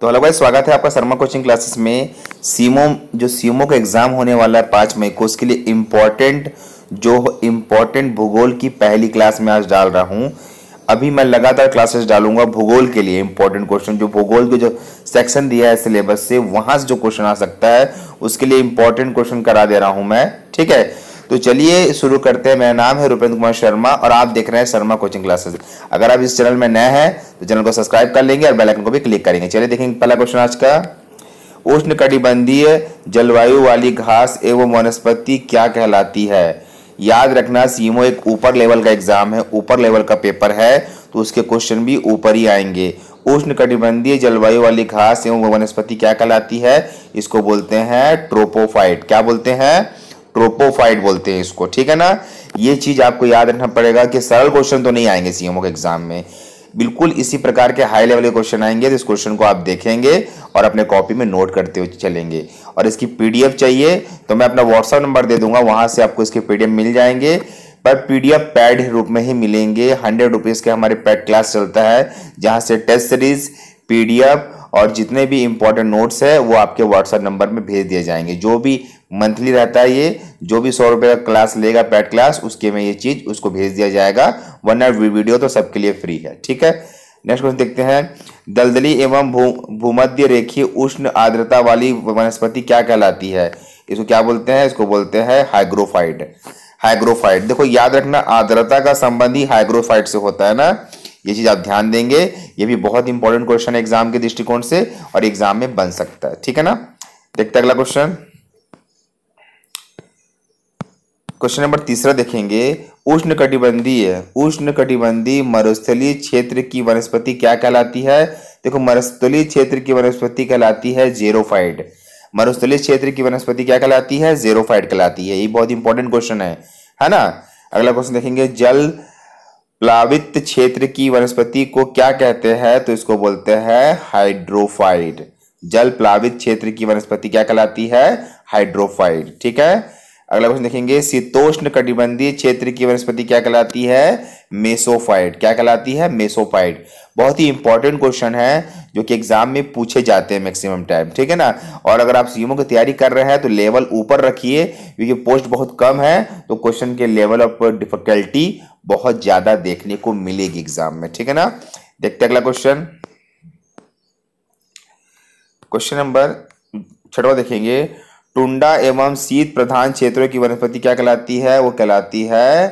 तो hello guys, स्वागत है आपका शर्मा कोचिंग क्लासेस में। सीमो का एग्जाम होने वाला है 5 मई को, उसके लिए इम्पोर्टेंट भूगोल की पहली क्लास में आज डाल रहा हूं। अभी मैं लगातार क्लासेस डालूंगा भूगोल के लिए इम्पोर्टेंट क्वेश्चन, जो भूगोल के जो सेक्शन दिया है सिलेबस से, वहां से जो क्वेश्चन आ सकता है उसके लिए इम्पोर्टेंट क्वेश्चन करा दे रहा हूं मैं। ठीक है, तो चलिए शुरू करते हैं। मेरा नाम है रुपेंद्र कुमार शर्मा और आप देख रहे हैं शर्मा कोचिंग क्लासेस। अगर आप इस चैनल में नए हैं तो चैनल को सब्सक्राइब कर लेंगे और बेल आइकन को भी क्लिक करेंगे। चलिए देखेंगे पहला क्वेश्चन आज का। उष्णकटिबंधीय जलवायु वाली घास एवं वनस्पति क्या कहलाती है? याद रखना, सीमो एक ऊपर लेवल का एग्जाम है, ऊपर लेवल का पेपर है, तो उसके क्वेश्चन भी ऊपर ही आएंगे। उष्णकटिबंधीय जलवायु वाली घास एवं वनस्पति क्या कहलाती है? इसको बोलते हैं ट्रोपोफाइट। क्या बोलते हैं? ट्रोपोफाइट बोलते हैं इसको। ठीक है ना, ये चीज आपको याद रखना पड़ेगा कि सरल क्वेश्चन तो नहीं आएंगे सीएमओ के एग्जाम में, बिल्कुल इसी प्रकार के हाई लेवल के क्वेश्चन आएंगे। तो इस क्वेश्चन को आप देखेंगे और अपने कॉपी में नोट करते हुए चलेंगे। और इसकी पीडीएफ चाहिए तो मैं अपना व्हाट्सएप नंबर दे दूंगा, वहां से आपको इसके पीडीएफ मिल जाएंगे। पर पीडीएफ पैड रूप में ही मिलेंगे। 100 रुपीज के हमारे पैड क्लास चलता है, जहां से टेस्ट सीरीज, पीडीएफ और जितने भी इंपॉर्टेंट नोट्स है वो आपके व्हाट्सएप नंबर में भेज दिए जाएंगे। जो भी मंथली रहता है, ये जो भी 100 रुपए का क्लास लेगा पैड क्लास, उसके में ये चीज उसको भेज दिया जाएगा, वरना वीडियो तो सबके लिए फ्री है। ठीक है, नेक्स्ट क्वेश्चन देखते हैं। दलदली एवं भूमध्य रेखीय उष्ण आर्द्रता वाली वनस्पति क्या कहलाती है? इसको क्या बोलते हैं? इसको बोलते हैं हाइग्रोफाइट। हाइग्रोफाइट, देखो याद रखना, आर्द्रता का संबंध ही हाइग्रोफाइट से होता है ना, ये चीज आप ध्यान देंगे। ये भी बहुत इंपॉर्टेंट क्वेश्चन है एग्जाम के दृष्टिकोण से और एग्जाम में बन सकता है। ठीक है ना, देखते हैं अगला क्वेश्चन। क्वेश्चन नंबर 3 देखेंगे। उष्णकटिबंधीय मरुस्थलीय क्षेत्र की वनस्पति क्या कहलाती है? देखो, मरुस्थलीय क्षेत्र की वनस्पति कहलाती है जेरोफाइट। मरुस्थलीय क्षेत्र की वनस्पति क्या कहलाती है? जेरोफाइट कहलाती है। ये बहुत इंपॉर्टेंट क्वेश्चन है ना। अगला क्वेश्चन देखेंगे। जल प्लावित क्षेत्र की वनस्पति को क्या कहते हैं? तो इसको बोलते हैं हाइड्रोफाइट। जल प्लावित क्षेत्र की वनस्पति क्या कहलाती है? हाइड्रोफाइट। ठीक है, अगला क्वेश्चन देखेंगे। शीतोष्ण कटिबंधीय क्षेत्र की वनस्पति क्या कहलाती है? मेसोफाइट। क्या कहलाती है? मेसोफाइट। बहुत ही इंपॉर्टेंट क्वेश्चन है जो कि एग्जाम में पूछे जाते हैं मैक्सिमम टाइम। ठीक है ना, और अगर आप सीएमओ की तैयारी कर रहे हैं तो लेवल ऊपर रखिए, क्योंकि पोस्ट बहुत कम है, तो क्वेश्चन के लेवल ऑफ डिफिकल्टी बहुत ज्यादा देखने को मिलेगी एग्जाम में। ठीक है ना, देखते हैं अगला क्वेश्चन। क्वेश्चन नंबर 6 देखेंगे। टुंडा एवं शीत प्रधान क्षेत्रों की वनस्पति क्या कहलाती है? वो कहलाती है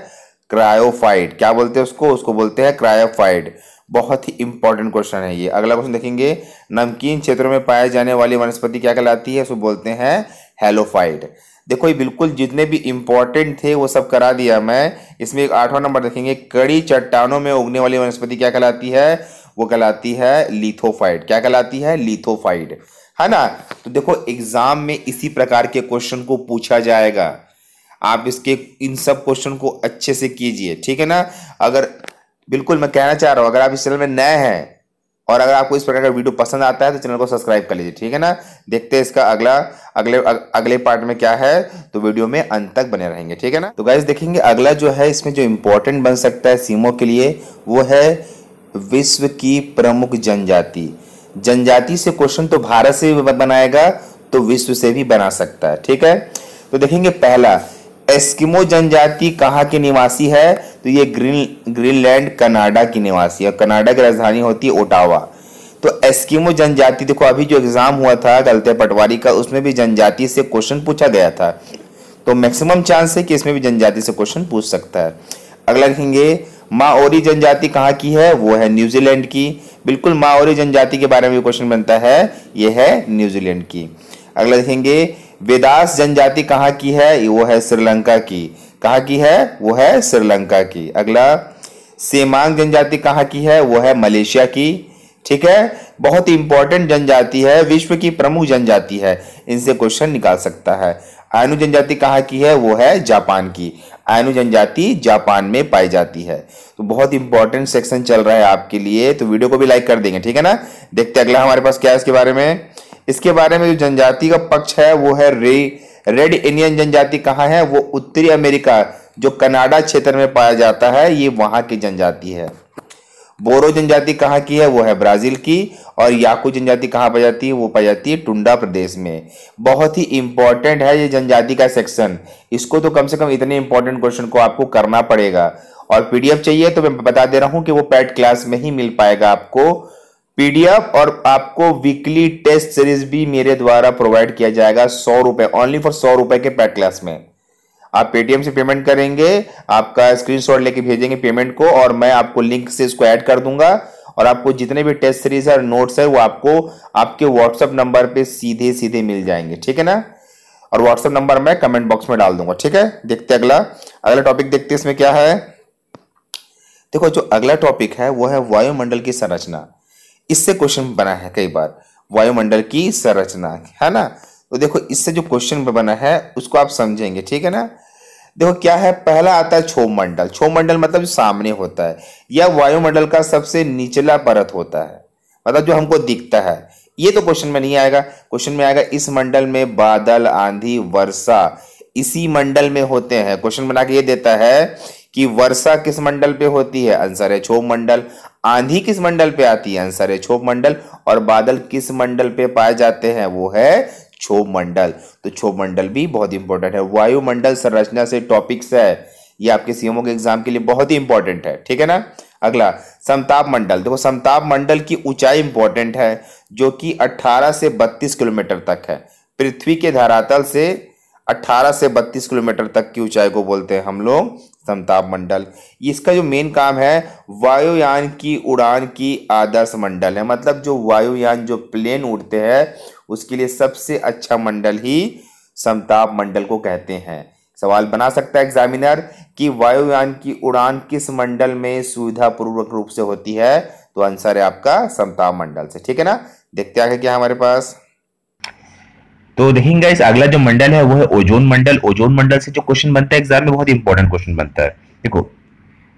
क्रायोफाइट। क्या बोलते हैं उसको? उसको बोलते हैं क्रायोफाइट। बहुत ही इंपॉर्टेंट क्वेश्चन है ये। अगला क्वेश्चन देखेंगे। नमकीन क्षेत्रों में पाए जाने वाली वनस्पति क्या कहलाती है? उसको बोलते हैं हेलोफाइट। देखो, ये बिल्कुल जितने भी इंपॉर्टेंट थे वो सब करा दिया मैं। इसमें एक 8वां नंबर देखेंगे। कड़ी चट्टानों में उगने वाली वनस्पति क्या कहलाती है? वो कहलाती है लिथोफाइट। क्या कहलाती है? लिथोफाइट, है ना। तो देखो, एग्जाम में इसी प्रकार के क्वेश्चन को पूछा जाएगा। आप इसके इन सब क्वेश्चन को अच्छे से कीजिए। ठीक है ना, अगर बिल्कुल मैं कहना चाह रहा हूं, अगर आप इस चैनल में नए हैं और अगर आपको इस प्रकार का वीडियो पसंद आता है तो चैनल को सब्सक्राइब कर लीजिए। ठीक है ना, देखते हैं इसका अगले पार्ट में क्या है, तो वीडियो में अंत तक बने रहेंगे। ठीक है ना, तो गाइस देखेंगे अगला जो है, इसमें जो इंपॉर्टेंट बन सकता है सीमो के लिए, वो है विश्व की प्रमुख जनजाति से क्वेश्चन तो भारत से भी बनाएगा तो विश्व से भी बना सकता है। ठीक है, तो देखेंगे पहला, एस्किमो जनजाति कहाँ की निवासी है? तो ये ग्रीनलैंड कनाडा की निवासी है। कनाडा की राजधानी होती है ओटावा। तो एस्किमो जनजाति, देखो अभी जो एग्जाम हुआ था गलते पटवारी का, उसमें भी जनजाति से क्वेश्चन पूछा गया था, तो मैक्सिमम चांस है कि इसमें भी जनजाति से क्वेश्चन पूछ सकता है। अगला देखेंगे। माओरी जनजाति कहाँ की है? वो है न्यूजीलैंड की। बिल्कुल, माओरी जनजाति के बारे में भी क्वेश्चन बनता है, ये है न्यूजीलैंड की। अगला देखेंगे। वेदास जनजाति कहाँ की है? वो है श्रीलंका की। कहाँ की है? वो है श्रीलंका की। अगला, सेमांग जनजाति कहाँ की है? वो है मलेशिया की। ठीक है, बहुत ही इंपॉर्टेंट जनजाति है, विश्व की प्रमुख जनजाति है, इनसे क्वेश्चन निकाल सकता है। आयनु जनजाति कहाँ की है? वो है जापान की। आयनु जनजाति जापान में पाई जाती है। तो बहुत इंपॉर्टेंट सेक्शन चल रहा है आपके लिए, तो वीडियो को भी लाइक कर देंगे। ठीक है ना, देखते हैं अगला हमारे पास क्या है इसके बारे में। इसके बारे में जो जनजाति का पक्ष है वो है रेड इंडियन जनजाति। कहाँ है? वो उत्तरी अमेरिका, जो कनाडा क्षेत्र में पाया जाता है, ये वहां की जनजाति है। बोरो जनजाति कहाँ की है? वो है ब्राजील की। और याकू जनजाति कहाँ पाई जाती है? वो पाई जाती है टुंडा प्रदेश में। बहुत ही इंपॉर्टेंट है ये जनजाति का सेक्शन, इसको तो कम से कम इतने इंपॉर्टेंट क्वेश्चन को आपको करना पड़ेगा। और पीडीएफ चाहिए तो मैं बता दे रहा हूं कि वो पैड क्लास में ही मिल पाएगा आपको पीडीएफ, और आपको वीकली टेस्ट सीरीज भी मेरे द्वारा प्रोवाइड किया जाएगा 100 रुपए, ओनली फॉर 100 रुपए के पैड क्लास में। आप पेटीएम से पेमेंट करेंगे, आपका स्क्रीनशॉट लेके भेजेंगे पेमेंट को, और मैं आपको लिंक से इसको ऐड कर दूंगा, और आपको जितने भी टेस्ट सीरीज है, नोट्स है, वो आपको आपके व्हाट्सएप नंबर पे सीधे सीधे मिल जाएंगे, ठीक है ना। और व्हाट्सएप नंबर मैं कमेंट बॉक्स में डाल दूंगा, ठीक है। देखते अगला टॉपिक देखते इसमें क्या है। देखो जो अगला टॉपिक है वो है वायुमंडल की संरचना। इससे क्वेश्चन बना है कई बार, वायुमंडल की संरचना, है ना। तो देखो इससे जो क्वेश्चन बना है उसको आप समझेंगे, ठीक है ना। देखो क्या है, पहला आता है क्षोभ मंडल। क्षोभ मंडल मतलब सामने होता है, या वायुमंडल का सबसे निचला परत होता है, मतलब जो हमको दिखता है। ये तो क्वेश्चन में नहीं आएगा, क्वेश्चन में आएगा इस मंडल में बादल, आंधी, वर्षा इसी मंडल में होते हैं। क्वेश्चन बना के ये देता है कि वर्षा किस मंडल पे होती है, आंसर है क्षोभ मंडल। आंधी किस मंडल पे आती है, आंसर है क्षोभ मंडल। और बादल किस मंडल पे पाए जाते हैं, वो है क्षोभ मंडल। तो क्षोभ मंडल भी बहुत इंपॉर्टेंट है। वायुमंडल संरचना से टॉपिक्स है, ये आपके सीएमओ के एग्जाम के लिए बहुत ही इंपॉर्टेंट है, ठीक है ना। अगला समताप मंडल। देखो समताप मंडल की ऊंचाई इंपॉर्टेंट है, जो कि 18 से 32 किलोमीटर तक है। पृथ्वी के धरातल से 18 से 32 किलोमीटर तक की ऊंचाई को बोलते हैं हम लोग समताप मंडल। इसका जो मेन काम है, वायुयान की उड़ान की आदर्श मंडल है। मतलब जो वायुयान, जो प्लेन उड़ते हैं, उसके लिए सबसे अच्छा मंडल ही समताप मंडल को कहते हैं। सवाल बना सकता है एग्जामिनर कि वायुयान की उड़ान किस मंडल में सुविधापूर्वक रूप से होती है, तो आंसर है आपका समताप मंडल से, ठीक है ना। देखते आगे क्या हमारे पास। तो देखेंगे गाइस, अगला जो मंडल है वो है ओजोन मंडल। ओजोन मंडल से जो क्वेश्चन बनता है एग्जाम में, बहुत इंपॉर्टेंट क्वेश्चन बनता है। देखो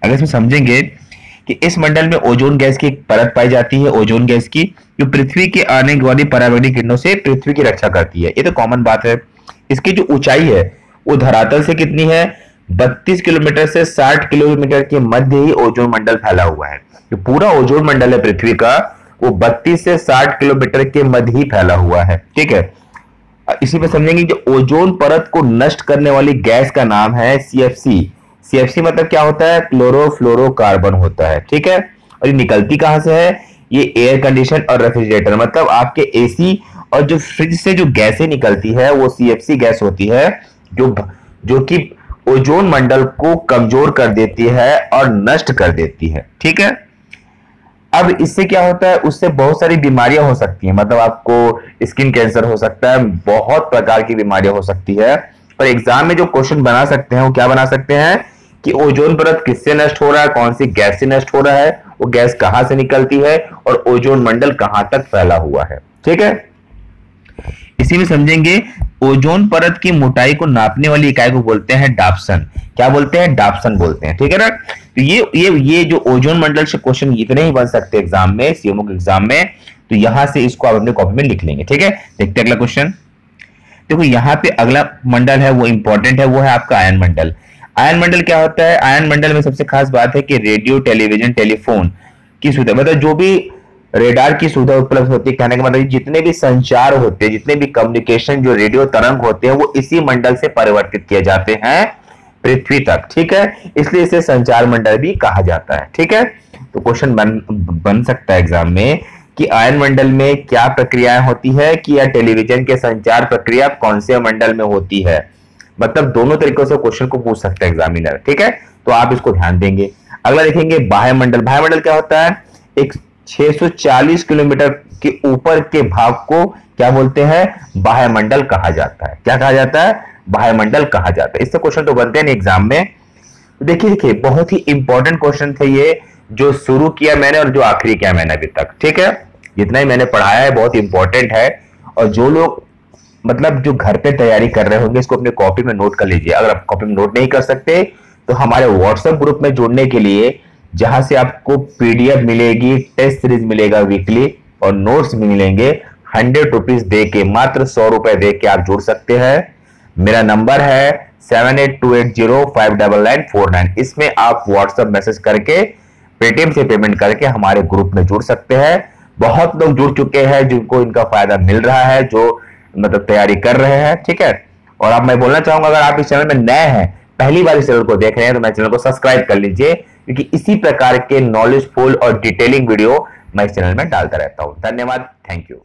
अगर इसमें समझेंगे कि इस मंडल में ओजोन गैस की एक परत पाई जाती है, ओजोन गैस की, जो पृथ्वी के आने वाली पराबैंगनी किरणों से पृथ्वी की रक्षा करती है। ये तो कॉमन बात है। इसकी जो ऊंचाई है वो धरातल से कितनी है, 32 किलोमीटर से 60 किलोमीटर के मध्य ही ओजोन मंडल फैला हुआ है। जो पूरा ओजोन मंडल है पृथ्वी का, वो 32 से 60 किलोमीटर के मध्य ही फैला हुआ है, ठीक है। इसी में समझेंगे जो ओजोन परत को नष्ट करने वाली गैस का नाम है सीएफसी। सीएफसी मतलब क्या होता है, क्लोरोफ्लोरोकार्बन होता है, ठीक है। और ये निकलती कहां से है, ये एयर कंडीशन और रेफ्रिजरेटर, मतलब आपके एसी और जो फ्रिज से जो गैसें निकलती है वो सीएफसी गैस होती है, जो कि ओजोन मंडल को कमजोर कर देती है और नष्ट कर देती है, ठीक है। अब इससे क्या होता है, उससे बहुत सारी बीमारियां हो सकती हैं, मतलब आपको स्किन कैंसर हो सकता है, बहुत प्रकार की बीमारियां हो सकती है। और एग्जाम में जो क्वेश्चन बना सकते हैं वो क्या बना सकते हैं कि ओजोन परत किससे नष्ट हो रहा है, कौन सी गैस से नष्ट हो रहा है, वो गैस कहां से निकलती है, और ओजोन मंडल कहां तक फैला हुआ है, ठीक है। इसी में समझेंगे ओजोन परत की मोटाई को नापने वाली इकाई को बोलते हैं डाप्सन। क्या बोलते हैं, डाप्सन बोलते हैं, ठीक है ना। तो ये जो ओजोन मंडल से क्वेश्चन इतने ही बन सकते हैं एग्जाम में, सीएमओ के एग्जाम में। तो यहां से इसको आप अपने कॉपी में लिख लेंगे, ठीक है। देखते हैं अगला क्वेश्चन। देखो यहाँ पे अगला मंडल है वो इंपॉर्टेंट है, वो है आपका आयन मंडल। आयन मंडल क्या होता है, आयन मंडल में सबसे खास बात है कि रेडियो, टेलीविजन, टेलीफोन की सुविधा, मतलब जो भी रेडार की सुविधा उपलब्ध होती है, कहने का मतलब जितने भी संचार होते हैं, जितने भी कम्युनिकेशन जो रेडियो तरंग होते हैं, वो इसी मंडल से परिवर्तित किए जाते हैं पृथ्वी तक, ठीक है। इसलिए इसे संचार मंडल भी कहा जाता है, ठीक है। तो क्वेश्चन बन सकता है एग्जाम में कि आयन मंडल में क्या प्रक्रियाएं होती है, कि या टेलीविजन के संचार प्रक्रिया कौन से मंडल में होती है। मतलब दोनों तरीकों से क्वेश्चन को पूछ सकता है एग्जामिनर, ठीक है। तो आप इसको ध्यान देंगे। अगला देखेंगे बाह्य मंडल। बाह्य मंडल क्या होता है, एक 640 किलोमीटर के ऊपर के भाग को क्या बोलते हैं, बाह्य मंडल कहा जाता है। क्या कहा जाता है, बाह्य मंडल कहा जाता है। इससे क्वेश्चन तो बनते हैं एग्जाम में। देखिए बहुत ही इंपॉर्टेंट क्वेश्चन थे ये, जो शुरू किया मैंने और जो आखिरी किया मैंने अभी तक, ठीक है। जितना ही मैंने पढ़ाया है बहुत इंपॉर्टेंट है। और जो लोग मतलब जो घर पे तैयारी कर रहे होंगे, इसको अपने कॉपी में नोट कर लीजिए। अगर आप कॉपी में नोट नहीं कर सकते तो हमारे व्हाट्सएप ग्रुप में जुड़ने के लिए, जहां से आपको पीडीएफ मिलेगी, टेस्ट सीरीज मिलेगा वीकली, और नोट्स भी मिलेंगे, 100 रुपीज दे के, मात्र 100 रुपए दे के आप जुड़ सकते हैं। मेरा नंबर है 7828059949। इसमें आप व्हाट्सएप मैसेज करके पेटीएम से पेमेंट करके हमारे ग्रुप में जुड़ सकते हैं। बहुत लोग जुड़ चुके हैं जिनको इनका फायदा मिल रहा है, जो मतलब तैयारी कर रहे हैं, ठीक है। और अब मैं बोलना चाहूंगा, अगर आप इस चैनल में नए हैं, पहली बार इस चैनल को देख रहे हैं, तो मेरे चैनल को सब्सक्राइब कर लीजिए, क्योंकि इसी प्रकार के नॉलेजफुल और डिटेलिंग वीडियो मैं इस चैनल में डालता रहता हूं। धन्यवाद, थैंक यू।